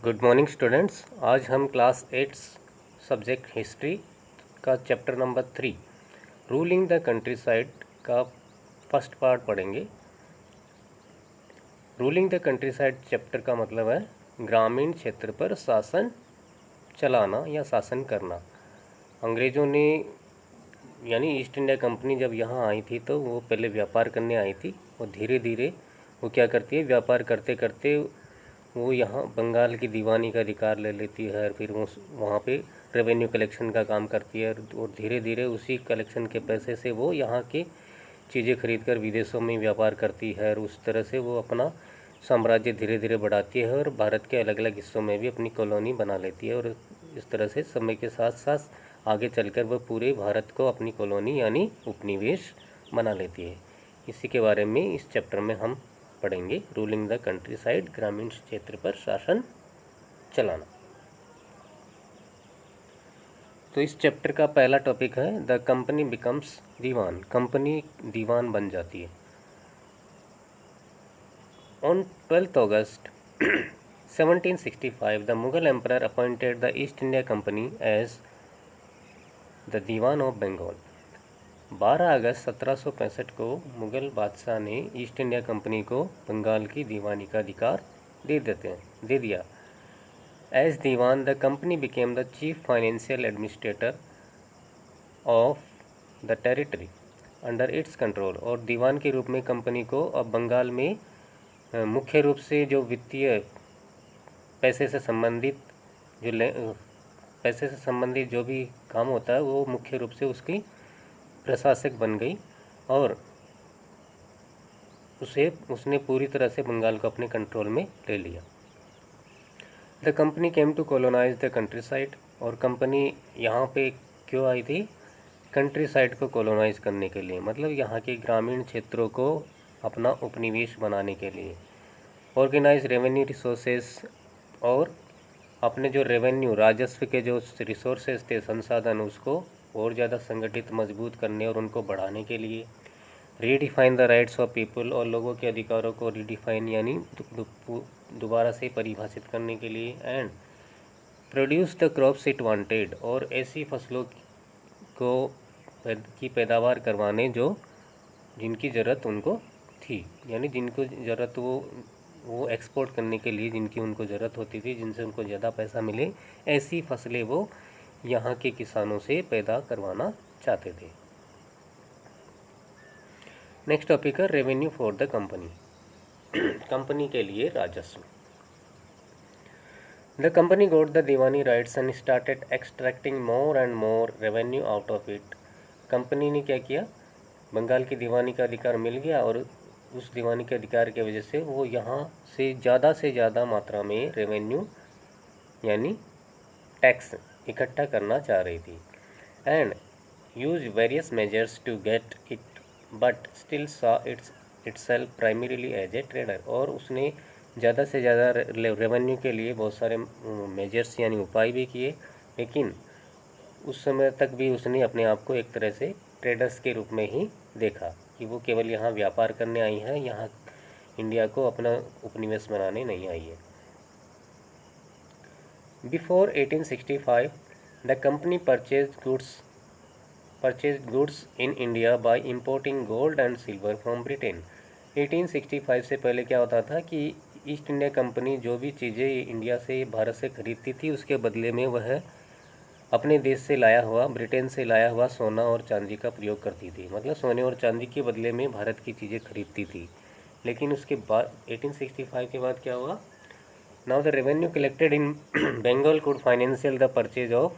Good morning students. आज हम class 8 subject history का chapter number 3 ruling the country side का फर्स्ट पार्ट पढ़ेंगे। Ruling the country side chapter का मतलब है ग्रामीण क्षेत्र पर शासन चलाना या शासन करना। अंग्रेज़ों ने यानी ईस्ट इंडिया कंपनी जब यहाँ आई थी तो वो पहले व्यापार करने आई थी और धीरे धीरे वो क्या करती है, व्यापार करते करते वो यहाँ बंगाल की दीवानी का अधिकार ले लेती है और फिर वो वहाँ पे रेवेन्यू कलेक्शन का काम करती है और धीरे धीरे उसी कलेक्शन के पैसे से वो यहाँ की चीज़ें खरीद कर विदेशों में व्यापार करती है और उस तरह से वो अपना साम्राज्य धीरे धीरे बढ़ाती है और भारत के अलग अलग हिस्सों में भी अपनी कॉलोनी बना लेती है और इस तरह से समय के साथ साथ आगे चलकर वह पूरे भारत को अपनी कॉलोनी यानी उपनिवेश बना लेती है। इसी के बारे में इस चैप्टर में हम पढ़ेंगे, रूलिंग द कंट्री साइड, ग्रामीण क्षेत्र पर शासन चलाना। तो इस चैप्टर का पहला टॉपिक है the company becomes Diwan. Company दीवान बन जाती है। On 12th August 1765 the Mughal emperor appointed the East India Company as the Diwan of Bengal. 12 अगस्त 1765 को मुगल बादशाह ने ईस्ट इंडिया कंपनी को बंगाल की दीवानी का अधिकार दे दिया। As Diwan the company became the chief financial administrator of the territory under its control. और दीवान के रूप में कंपनी को अब बंगाल में मुख्य रूप से जो वित्तीय पैसे से संबंधित जो भी काम होता है वो मुख्य रूप से उसकी प्रशासक बन गई और उसने पूरी तरह से बंगाल को अपने कंट्रोल में ले लिया। The company came to colonise the countryside. और कंपनी यहाँ पे क्यों आई थी? कंट्री साइड को कॉलोनाइज करने के लिए, मतलब यहाँ के ग्रामीण क्षेत्रों को अपना उपनिवेश बनाने के लिए। ऑर्गेनाइज रेवेन्यू रिसोर्सेज, और अपने जो रेवेन्यू राजस्व के जो रिसोर्सेज थे, संसाधन, उसको और ज़्यादा संगठित मजबूत करने और उनको बढ़ाने के लिए। Redefine the rights of people, और लोगों के अधिकारों को रीडिफाइन यानी दोबारा से परिभाषित करने के लिए। And produce the crops it wanted, और ऐसी फसलों की पैदावार करवाने जिनकी ज़रूरत उनको थी, यानी जिनको ज़रूरत वो एक्सपोर्ट करने के लिए जिनकी उनको ज़रूरत होती थी, जिनसे उनको ज़्यादा पैसा मिले, ऐसी फसलें वो यहाँ के किसानों से पैदा करवाना चाहते थे। नेक्स्ट टॉपिक है revenue for the company. Company के लिए राजस्व। The company got the Deewani rights and started extracting more and more revenue out of it. Company ने क्या किया? बंगाल की दीवानी का अधिकार मिल गया और उस दीवानी के अधिकार की वजह से वो यहाँ से ज़्यादा मात्रा में रेवेन्यू यानी टैक्स इकट्ठा करना चाह रही थी। And use various measures to get it but still saw itself primarily as a trader. और उसने ज़्यादा से ज़्यादा रेवेन्यू के लिए बहुत सारे मेजर्स यानी उपाय भी किए, लेकिन उस समय तक भी उसने अपने आप को एक तरह से ट्रेडर्स के रूप में ही देखा कि वो केवल यहाँ व्यापार करने आई है, यहाँ इंडिया को अपना उपनिवेश बनाने नहीं आई है। Before 1865 the company purchased goods in India by importing gold and silver from Britain। 1865 से पहले क्या होता था कि ईस्ट इंडिया कंपनी जो भी चीज़ें इंडिया से, भारत से खरीदती थी, उसके बदले में वह अपने देश से लाया हुआ, ब्रिटेन से लाया हुआ सोना और चांदी का प्रयोग करती थी। मतलब सोने और चांदी के बदले में भारत की चीज़ें खरीदती थी। लेकिन उसके बाद 1865 के बाद क्या हुआ? Now the revenue collected in Bengal could financial the purchase of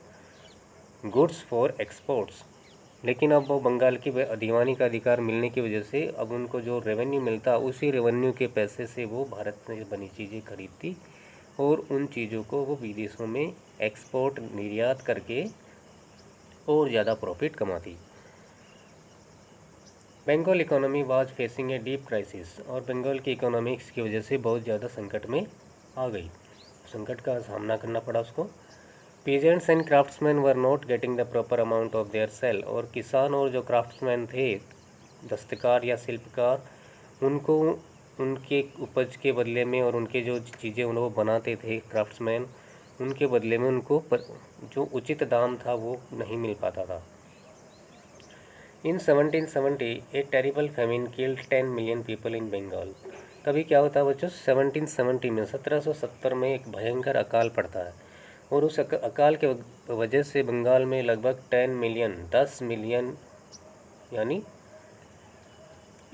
goods for exports. लेकिन अब वो बंगाल की दीवानी का अधिकार मिलने की वजह से अब उनको जो रेवेन्यू मिलता, उसी रेवेन्यू के पैसे से वो भारत में बनी चीज़ें खरीदती और उन चीज़ों को वो विदेशों में एक्सपोर्ट निर्यात करके और ज़्यादा प्रॉफिट कमाती। Bengal economy was facing a deep crisis. और बंगाल की इकोनॉमिक्स की वजह से बहुत ज़्यादा संकट में आ गई, संकट का सामना करना पड़ा उसको। Peasants and craftsmen were not getting the proper amount of their sale. और किसान और जो क्राफ्ट्समैन थे, दस्तकार या शिल्पकार, उनको उनके उपज के बदले में और उनके जो चीज़ें वो बनाते थे क्राफ्ट्समैन, उनके बदले में उनको जो उचित दाम था वो नहीं मिल पाता था। In 1770 a terrible famine killed 10 million people in Bengal. कभी क्या होता है बच्चों, 1770 में 1770 में एक भयंकर अकाल पड़ता है और उस अकाल के वजह से बंगाल में लगभग 10 मिलियन यानी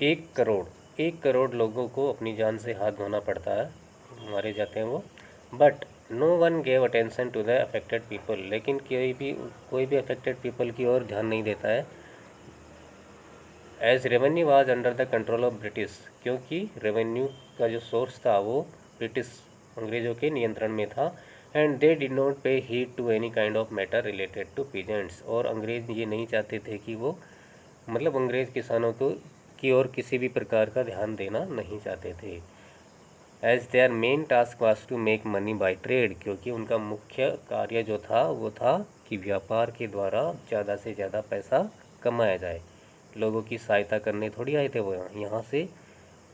1 करोड़ लोगों को अपनी जान से हाथ धोना पड़ता है, मारे जाते हैं वो। But no one gave attention to the affected people, लेकिन कोई भी अफेक्टेड पीपल की ओर ध्यान नहीं देता है। As revenue was under the control of British, क्योंकि रेवेन्यू का जो सोर्स था वो ब्रिटिश अंग्रेज़ों के नियंत्रण में था। And they did not pay heed to any kind of matter related to peasants, और अंग्रेज़ ये नहीं चाहते थे कि वो मतलब अंग्रेज़ किसानों को की ओर किसी भी प्रकार का ध्यान देना नहीं चाहते थे। As their main task was to make money by trade, क्योंकि उनका मुख्य कार्य जो था वो था कि व्यापार के द्वारा ज़्यादा से ज़्यादा पैसा कमाया जाए। लोगों की सहायता करने थोड़ी आए थे वो, यहाँ से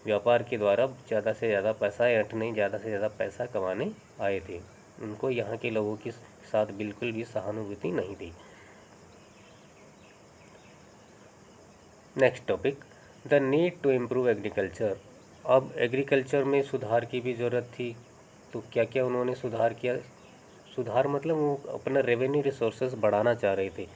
व्यापार के द्वारा ज़्यादा से ज़्यादा पैसा नहीं, ज़्यादा से ज़्यादा पैसा कमाने आए थे। उनको यहाँ के लोगों के साथ बिल्कुल भी सहानुभूति नहीं थी। Next topic, the need to improve agriculture. अब एग्रीकल्चर में सुधार की भी ज़रूरत थी, तो क्या क्या उन्होंने सुधार किया। सुधार मतलब वो अपना रेवेन्यू रिसोर्सेज बढ़ाना चाह रहे थे,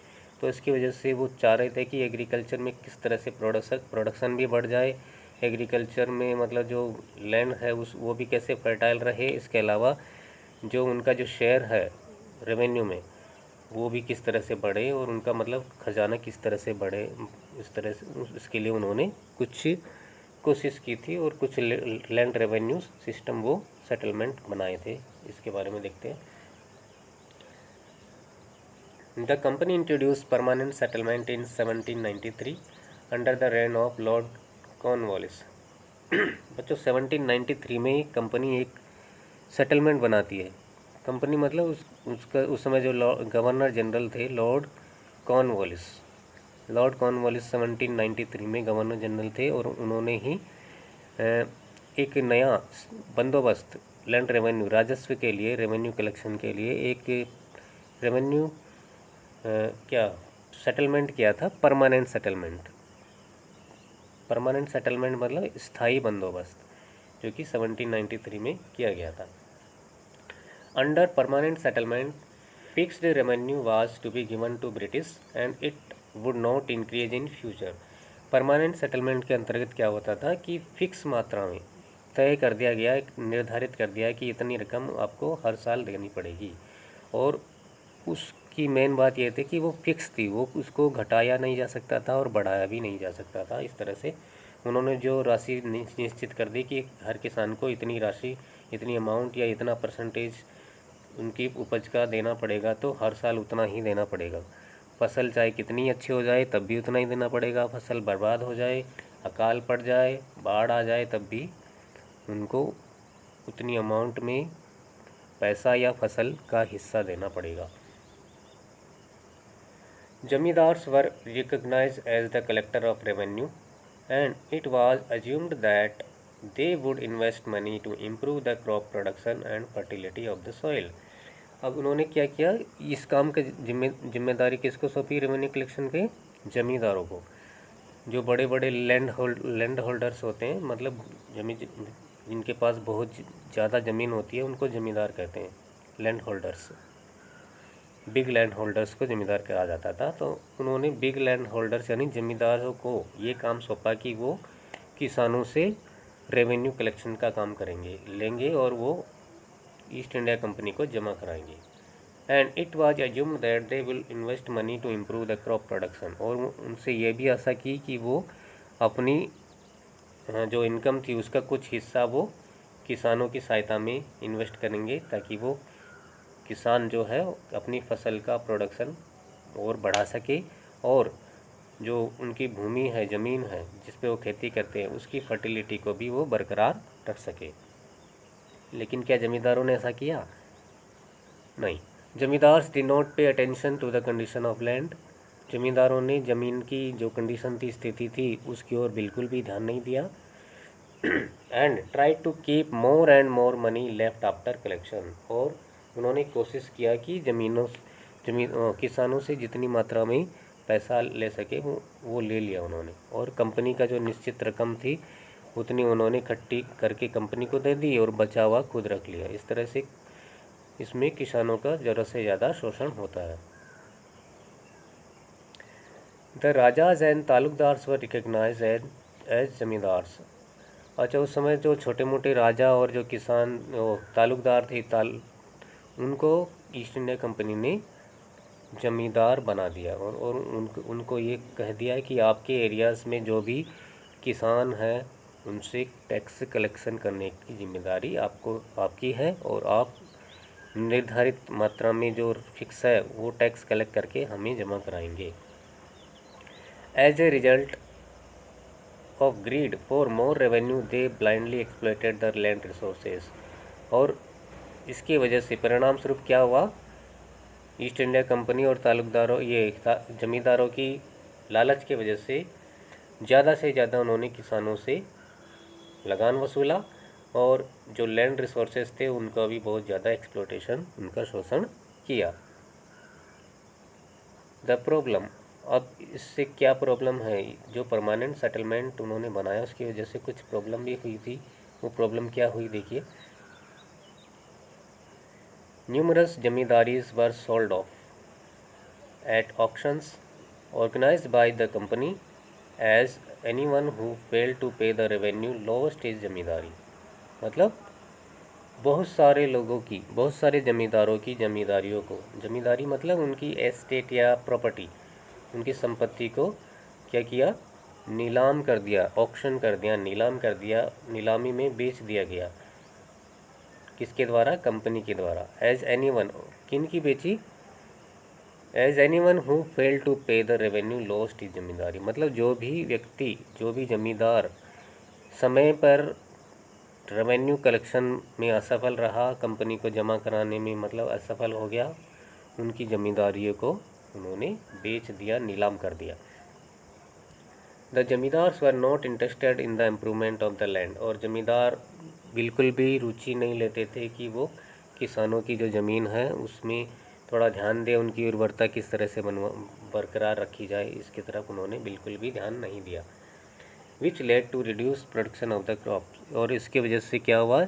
तो इसकी वजह से वो चाह रहे थे कि एग्रीकल्चर में किस तरह से प्रोडक्शन भी बढ़ जाए, एग्रीकल्चर में मतलब जो लैंड है वो भी कैसे फर्टाइल रहे। इसके अलावा जो उनका जो शेयर है रेवेन्यू में वो भी किस तरह से बढ़े और उनका मतलब खजाना किस तरह से बढ़े, इस तरह से इसके लिए उन्होंने कुछ कोशिश की थी और कुछ लैंड रेवेन्यू सिस्टम वो सेटलमेंट बनाए थे। इसके बारे में देखते हैं। The company introduced permanent settlement in 1793 under the reign of Lord Cornwallis। बच्चों 1793 में कंपनी एक सेटलमेंट बनाती है। कंपनी मतलब उसका उस समय जो गवर्नर जनरल थे लॉर्ड कॉर्नवालिस। लॉर्ड कॉर्नवालिस 1793 में गवर्नर जनरल थे और उन्होंने ही एक नया बंदोबस्त लैंड रेवेन्यू राजस्व के लिए, रेवेन्यू कलेक्शन के लिए एक रेवेन्यू क्या सेटलमेंट किया था, परमानेंट सेटलमेंट। परमानेंट सेटलमेंट मतलब स्थायी बंदोबस्त, जो कि 1793 में किया गया था। Under permanent settlement fixed revenue was to be given to British and it would not increase in future. Permanent settlement के अंतर्गत क्या होता था कि फिक्स मात्रा में तय कर दिया गया, निर्धारित कर दिया कि इतनी रकम आपको हर साल देनी पड़ेगी, और उसकी मेन बात यह थी कि वो फिक्स थी, वो उसको घटाया नहीं जा सकता था और बढ़ाया भी नहीं जा सकता था। इस तरह से उन्होंने जो राशि निश्चित कर दी कि हर किसान को इतनी राशि, इतनी अमाउंट या इतना परसेंटेज उनकी उपज का देना पड़ेगा, तो हर साल उतना ही देना पड़ेगा। फसल चाहे कितनी अच्छी हो जाए तब भी उतना ही देना पड़ेगा, फसल बर्बाद हो जाए, अकाल पड़ जाए, बाढ़ आ जाए, तब भी उनको उतनी अमाउंट में पैसा या फसल का हिस्सा देना पड़ेगा। Zamindars were recognized as the collector of revenue, and it was assumed that they would invest money to improve the crop production and fertility of the soil। अब उन्होंने क्या किया, इस काम का जिम्मेदारी किसको सौंपी, रेवेन्यू कलेक्शन के जमींदारों को। जो बड़े बड़े लैंड होल्डर्स होते हैं, मतलब जिनके पास बहुत ज़्यादा ज़मीन होती है उनको जमींदार कहते हैं, land holders. Big land holders को ज़मींदार कहा जाता था। तो उन्होंने बिग लैंड होल्डर्स यानी ज़मींदारों को ये काम सौंपा कि वो किसानों से रेवेन्यू कलेक्शन का काम लेंगे और वो ईस्ट इंडिया कंपनी को जमा कराएंगे। And it was assumed that they will invest money to improve the crop production, और उनसे ये भी आशा की कि वो अपनी जो इनकम थी उसका कुछ हिस्सा वो किसानों की सहायता में इन्वेस्ट करेंगे, ताकि वो किसान जो है अपनी फसल का प्रोडक्शन और बढ़ा सके और जो उनकी भूमि है, ज़मीन है जिस पे वो खेती करते हैं, उसकी फर्टिलिटी को भी वो बरकरार रख सके। लेकिन क्या ज़मींदारों ने ऐसा किया? नहीं। Zamindars did not pay attention to the condition of land. ज़मींदारों ने ज़मीन की जो कंडीशन थी, स्थिति थी, उसकी ओर बिल्कुल भी ध्यान नहीं दिया। And try to keep more and more money left after collection. और उन्होंने कोशिश किया कि किसानों से जितनी मात्रा में पैसा ले सके वो ले लिया उन्होंने, और कंपनी का जो निश्चित रकम थी उतनी उन्होंने इकट्ठी करके कंपनी को दे दी और बचा हुआ खुद रख लिया। इस तरह से इसमें किसानों का ज़रूरत से ज़्यादा शोषण होता है। The rajas and taluqdars were recognised as zamindars. अच्छा, उस समय जो छोटे मोटे राजा और जो किसान तालुकदार थे उनको ईस्ट इंडिया कंपनी ने जमींदार बना दिया, और उनको ये कह दिया कि आपके एरियाज़ में जो भी किसान हैं उनसे टैक्स कलेक्शन करने की जिम्मेदारी आपकी है, और आप निर्धारित मात्रा में जो फिक्स है वो टैक्स कलेक्ट करके हमें जमा कराएंगे। As a result of greed for more revenue they blindly exploited the land resources. और इसकी वजह से परिणाम स्वरूप क्या हुआ, ईस्ट इंडिया कंपनी और तालुकदारों जमींदारों की लालच की वजह से ज़्यादा उन्होंने किसानों से लगान वसूला, और जो लैंड रिसोर्सेज थे उनका भी बहुत ज़्यादा एक्सप्लॉयटेशन, उनका शोषण किया। द प्रॉब्लम, अब इससे क्या प्रॉब्लम है, जो परमानेंट सेटलमेंट उन्होंने बनाया उसकी वजह से कुछ प्रॉब्लम भी हुई थी। वो प्रॉब्लम क्या हुई देखिए। Numerous zamindaris were sold off at auctions organised by the company as anyone who fail to pay the revenue lost his zamindari. मतलब बहुत सारे जमींदारों की जमींदारियों को, जमींदारी मतलब उनकी एस्टेट या प्रॉपर्टी, उनकी संपत्ति को क्या किया, नीलाम कर दिया, ऑक्शन कर दिया, नीलाम कर दिया, नीलामी में बेच दिया गया। किसके द्वारा, कंपनी के द्वारा। एज एनीवन, किन की बेची, as anyone who fail to pay the revenue lost his zamindari. मतलब जो भी व्यक्ति, जो भी जमींदार समय पर रेवेन्यू कलेक्शन में असफल रहा, कंपनी को जमा कराने में मतलब असफल हो गया, उनकी जमींदारियों को उन्होंने बेच दिया, नीलाम कर दिया। The zamindars were not interested in the improvement of the land. और जमींदार बिल्कुल भी रुचि नहीं लेते थे कि वो किसानों की जो ज़मीन है उसमें थोड़ा ध्यान दे, उनकी उर्वरता किस तरह से बरकरार रखी जाए, इसकी तरफ उन्होंने बिल्कुल भी ध्यान नहीं दिया। Which led to reduce production of the crop. और इसके वजह से क्या हुआ,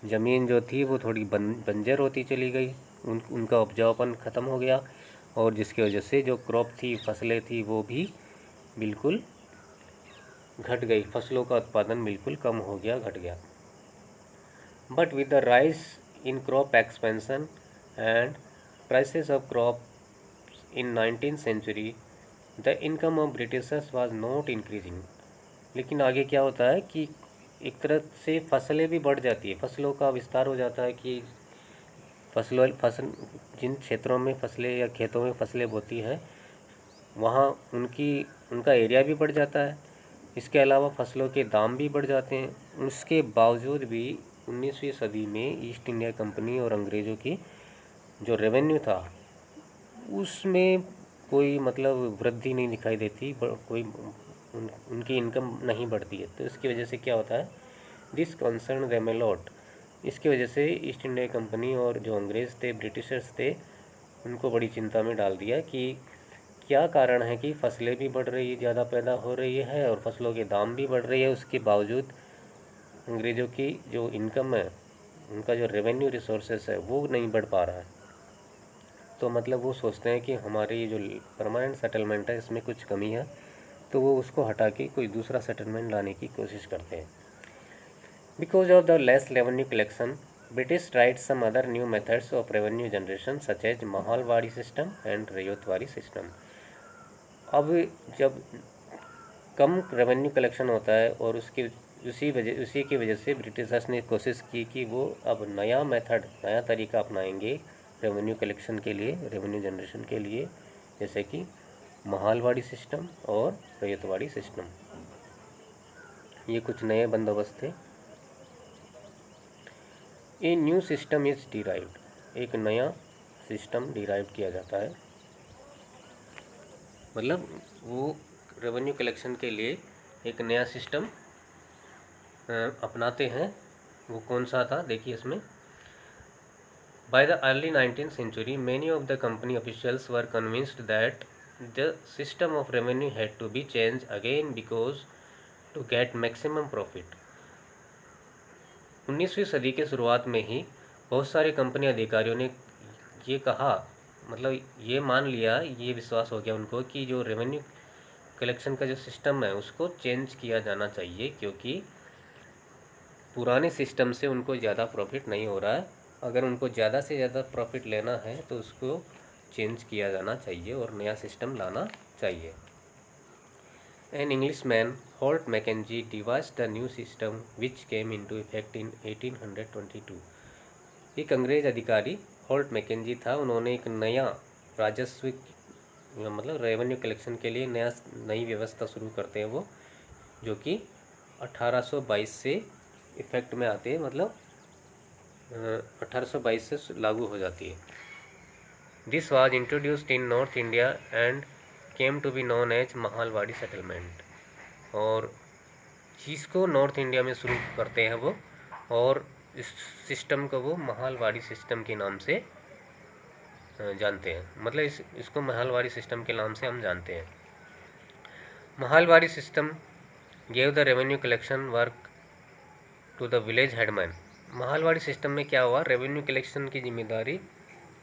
ज़मीन जो थी वो थोड़ी बंजर होती चली गई, उनका उपजाऊपन ख़त्म हो गया, और जिसकी वजह से जो क्रॉप थी, फसलें थी, वो भी बिल्कुल घट गई, फसलों का उत्पादन बिल्कुल कम हो गया, घट गया। But with the rise in crop expansion and prices of crop in 19th century the income of Britishers was not increasing. लेकिन आगे क्या होता है कि एक तरह से फसलें भी बढ़ जाती है, फसलों का विस्तार हो जाता है कि फसल जिन क्षेत्रों में फसलें या खेतों में फसलें बोती हैं वहाँ उनका एरिया भी बढ़ जाता है। इसके अलावा फसलों के दाम भी बढ़ जाते हैं। उसके बावजूद भी 19वीं सदी में ईस्ट इंडिया कंपनी और अंग्रेज़ों की जो रेवेन्यू था उसमें कोई मतलब वृद्धि नहीं दिखाई देती, कोई उनकी इनकम नहीं बढ़ती है। तो इसकी वजह से क्या होता है, this concern them a lot. इसकी वजह से ईस्ट इंडिया कंपनी और जो अंग्रेज़ थे, ब्रिटिशर्स थे, उनको बड़ी चिंता में डाल दिया कि क्या कारण है कि फसलें भी बढ़ रही, ज़्यादा पैदा हो रही है और फसलों के दाम भी बढ़ रही है, उसके बावजूद अंग्रेज़ों की जो इनकम है, उनका जो रेवेन्यू रिसोर्सेस है वो नहीं बढ़ पा रहा है। तो मतलब वो सोचते हैं कि हमारी ये जो परमानेंट सेटलमेंट है इसमें कुछ कमी है, तो वो उसको हटा के कोई दूसरा सेटलमेंट लाने की कोशिश करते हैं। Because of the less revenue collection British tried some other new methods of revenue generation such as Mahalwari system and Ryotwari system. अब जब कम रेवेन्यू कलेक्शन होता है और उसी की वजह से ब्रिटिशर्स ने कोशिश की कि वो अब नया तरीका अपनाएंगे रेवेन्यू कलेक्शन के लिए, रेवेन्यू जनरेशन के लिए, जैसे कि माहौलवाड़ी सिस्टम और रैयतवाड़ी सिस्टम। ये कुछ नए बंदोबस्त थे। A new system is derived, एक नया सिस्टम डिराइव किया जाता है, मतलब वो रेवेन्यू कलेक्शन के लिए एक नया सिस्टम अपनाते हैं वो कौन सा था, देखिए इसमें। By the early 19th century, many of the company officials were convinced that the system of revenue had to be changed again because to get maximum profit. 19वीं सदी के शुरुआत में ही बहुत सारे कंपनी अधिकारियों ने ये कहा, मतलब ये मान लिया, ये विश्वास हो गया उनको कि जो रेवेन्यू कलेक्शन का जो सिस्टम है उसको चेंज किया जाना चाहिए, क्योंकि पुराने सिस्टम से उनको ज़्यादा प्रॉफिट नहीं हो रहा है। अगर उनको ज़्यादा से ज़्यादा प्रॉफिट लेना है तो उसको चेंज किया जाना चाहिए और नया सिस्टम लाना चाहिए। An Englishman Holt Mackenzie devised the new system which came into effect in 1822। एक अंग्रेज अधिकारी हॉल्ट मैकेंजी था, उन्होंने एक नया राजस्व मतलब रेवेन्यू कलेक्शन के लिए नई व्यवस्था शुरू करते हैं वो, जो कि 1822 से इफेक्ट में आते हैं, मतलब 1822 से लागू हो जाती है। This was introduced in north India and came to be known as Mahalwari settlement. और इसको नॉर्थ इंडिया में शुरू करते हैं वो, और इस सिस्टम को वो महालवाड़ी सिस्टम के नाम से जानते हैं, मतलब इसको महालवाड़ी सिस्टम के नाम से हम जानते हैं। Mahalwari system gave the revenue collection work to the village headman. Mahalwari system में क्या हुआ, रेवेन्यू कलेक्शन की जिम्मेदारी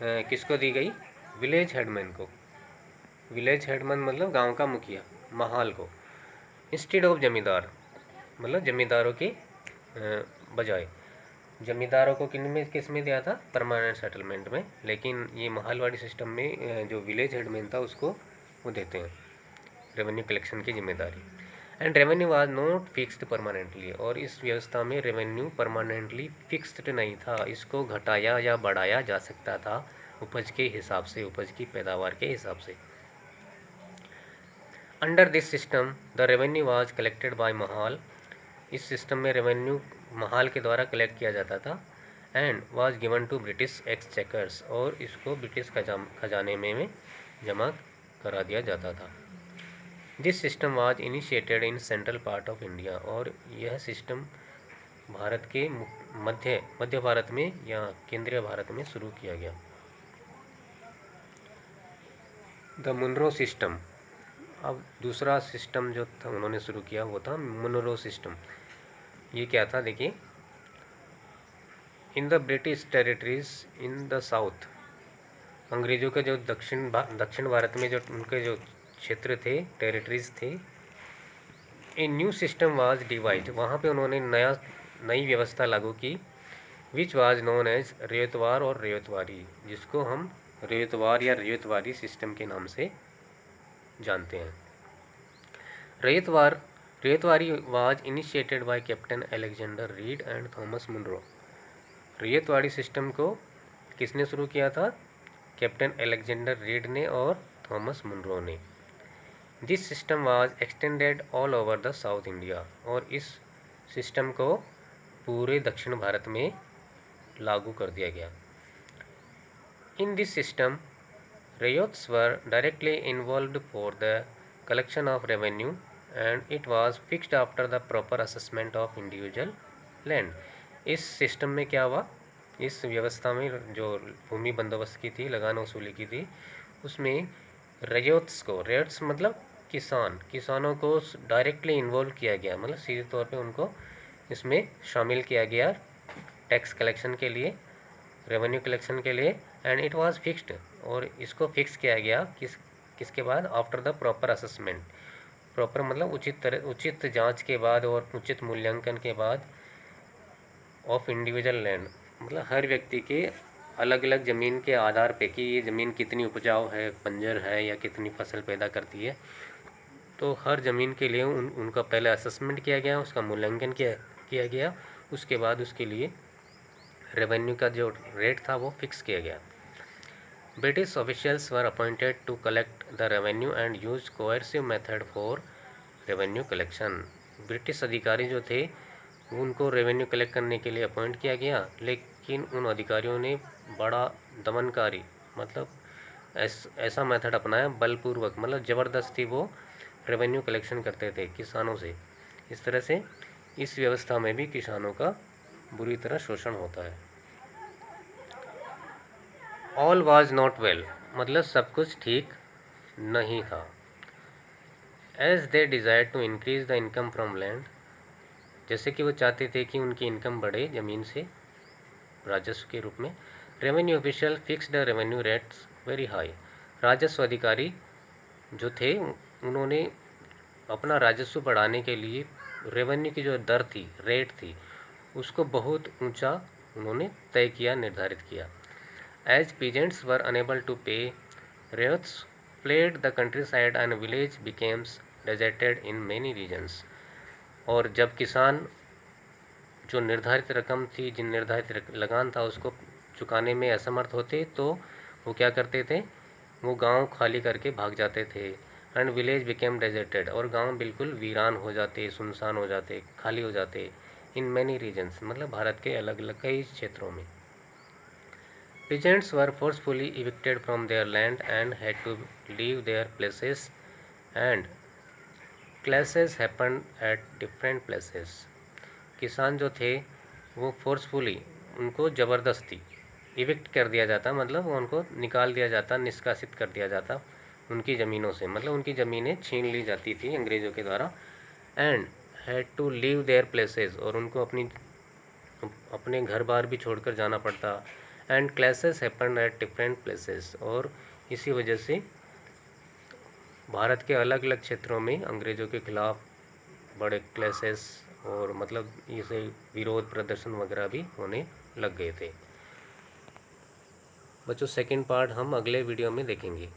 किसको दी गई, विलेज हेडमैन को। विलेज हेडमैन मतलब गांव का मुखिया, महाल को, इंस्टेड ऑफ जमींदार, मतलब जमींदारों के बजाय। जमींदारों को किस में दिया था, परमानेंट सेटलमेंट में, लेकिन ये महालवाड़ी सिस्टम में जो विलेज हेडमैन था उसको वो देते हैं रेवेन्यू कलेक्शन की जिम्मेदारी। And revenue was not fixed permanently, और इस व्यवस्था में रेवेन्यू परमानेंटली फिक्स्ड नहीं था, इसको घटाया या बढ़ाया जा सकता था उपज के हिसाब से, उपज की पैदावार के हिसाब से। Under this system the revenue was collected by Mahal. इस सिस्टम में रेवेन्यू महाल के द्वारा कलेक्ट किया जाता था। And was given to British exchequers, और इसको ब्रिटिश खजाने में जमा करा दिया जाता था। This system was initiated in central part of India, और यह सिस्टम भारत के मध्य भारत में या केंद्रीय भारत में शुरू किया गया। द मुनरो सिस्टम, अब दूसरा सिस्टम जो था उन्होंने शुरू किया वो था मुनरो सिस्टम। ये क्या था, देखिए। In the British territories in the south, अंग्रेजों के जो दक्षिण भारत में जो उनके जो क्षेत्र थे, टेरिटरीज थे, a new system was divide, वहाँ पे उन्होंने नई व्यवस्था लागू की, विच वाज नोन एज रेतवार और रेतवारी, जिसको हम रेतवार या रेतवारी सिस्टम के नाम से जानते हैं। Ryotwari was initiated by Captain Alexander Reid and Thomas Munro. Ryotwari system को किसने शुरू किया था, कैप्टन अलेक्जेंडर रीड ने और थॉमस मुनरो ने। This system was extended all over the south India, और इस सिस्टम को पूरे दक्षिण भारत में लागू कर दिया गया। In this system ryots were directly involved for the collection of revenue and it was fixed after the proper assessment of individual land. इस सिस्टम में क्या हुआ, इस व्यवस्था में जो भूमि बंदोबस्त की थी, लगान वसूली की थी, उसमें रैयत्स मतलब किसानों को डायरेक्टली इन्वॉल्व किया गया, मतलब सीधे तौर पे उनको इसमें शामिल किया गया टैक्स कलेक्शन के लिए, रेवेन्यू कलेक्शन के लिए। एंड इट वाज फिक्स्ड, और इसको फिक्स किया गया किसके बाद, after the proper assessment. Proper मतलब उचित जांच के बाद और उचित मूल्यांकन के बाद ऑफ इंडिविजुअल लैंड, मतलब हर व्यक्ति के अलग अलग ज़मीन के आधार पे कि ये ज़मीन कितनी उपजाऊ है, बंजर है या कितनी फसल पैदा करती है, तो हर ज़मीन के लिए उनका पहले असेसमेंट किया गया, उसका मूल्यांकन किया गया, उसके बाद उसके लिए रेवेन्यू का जो रेट था वो फिक्स किया गया। British officials were appointed to collect the revenue and use coercive method for revenue collection. British अधिकारी जो थे उनको रेवेन्यू कलेक्ट करने के लिए अपॉइंट किया गया, लेकिन उन अधिकारियों ने बड़ा दमनकारी, मतलब ऐसा मेथड अपनाया बलपूर्वक, मतलब ज़बरदस्ती वो रेवेन्यू कलेक्शन करते थे किसानों से। इस तरह से इस व्यवस्था में भी किसानों का बुरी तरह शोषण होता है। ऑल वाज नॉट वेल, मतलब सब कुछ ठीक नहीं था। As they desire to increase the income from land, जैसे कि वो चाहते थे कि उनकी इनकम बढ़े ज़मीन से राजस्व के रूप में। Revenue official fixed revenue rates very high, राजस्व अधिकारी जो थे उन्होंने अपना राजस्व बढ़ाने के लिए रेवेन्यू की जो दर थी, रेट थी, उसको बहुत ऊंचा उन्होंने तय किया, निर्धारित किया। As peasants were unable to pay, ryots fled the countryside and village became deserted in many regions. और जब किसान जो निर्धारित रकम थी, जिन निर्धारित लगान था, उसको चुकाने में असमर्थ होते तो वो क्या करते थे, वो गांव खाली करके भाग जाते थे। एंड विलेज बिकेम डेजर्टेड, और गांव बिल्कुल वीरान हो जाते, सुनसान हो जाते, खाली हो जाते। इन मैनी रीजन्स, मतलब भारत के अलग अलग कई क्षेत्रों में। Peasants were forcefully evicted from their land and had to leave their places, and clashes happened at different places. किसान जो थे वो फोर्सफुली, उनको ज़बरदस्ती इविक्ट कर दिया जाता, मतलब उनको निकाल दिया जाता, निष्कासित कर दिया जाता उनकी ज़मीनों से, मतलब उनकी ज़मीनें छीन ली जाती थी अंग्रेज़ों के द्वारा। And had to leave their places, और उनको अपने घर बार भी छोड़कर जाना पड़ता। And clashes happened at different places, और इसी वजह से भारत के अलग अलग क्षेत्रों में अंग्रेज़ों के खिलाफ बड़े क्लैशेस और मतलब इसे विरोध प्रदर्शन वगैरह भी होने लग गए थे। बच्चों, सेकंड पार्ट हम अगले वीडियो में देखेंगे।